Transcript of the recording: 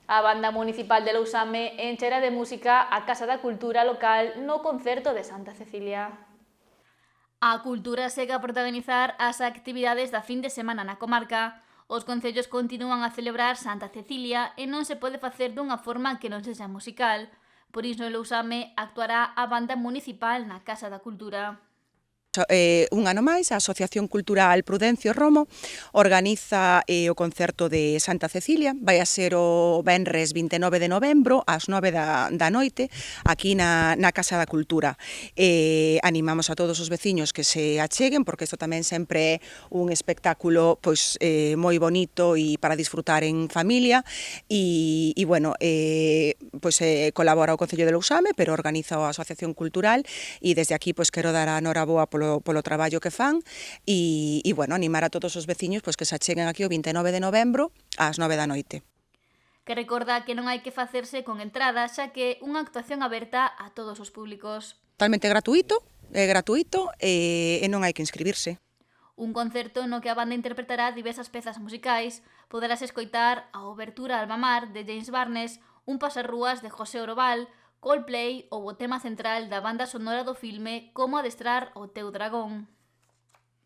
A Banda Municipal de Lousame enchera de música a Casa da Cultura local no concerto de Santa Cecilia. A cultura segue a protagonizar as actividades da fin de semana na comarca. Os concellos continúan a celebrar Santa Cecilia e non se pode facer dunha forma que non sexa musical. Por iso en Lousame actuará a Banda Municipal na Casa da Cultura. Un ano máis, a Asociación Cultural Prudencio Romo organiza o concerto de Santa Cecilia. Vai a ser o venres 29 de novembro, ás 9 da noite, aquí na Casa da Cultura. Animamos a todos os veciños que se acheguen, porque isto tamén sempre é un espectáculo pois, moi bonito e para disfrutar en familia. E bueno, pois, colabora o Concello de Lousame, pero organiza a Asociación Cultural, e desde aquí pois, quero dar a noraboa polo traballo que fan e bueno, animar a todos os veciños pois que se acheguen aquí o 29 de novembro ás 9 da noite. Que recorda que non hai que facerse con entrada, xa que é unha actuación aberta a todos os públicos. Totalmente gratuito, é gratuito e non hai que inscribirse. Un concerto no que a banda interpretará diversas pezas musicais. Poderás escoitar a Obertura Alba Mar de James Barnes, un pasarrúas de José Oroval, Coldplay ou o tema central da banda sonora do filme Como adestrar o teu dragón.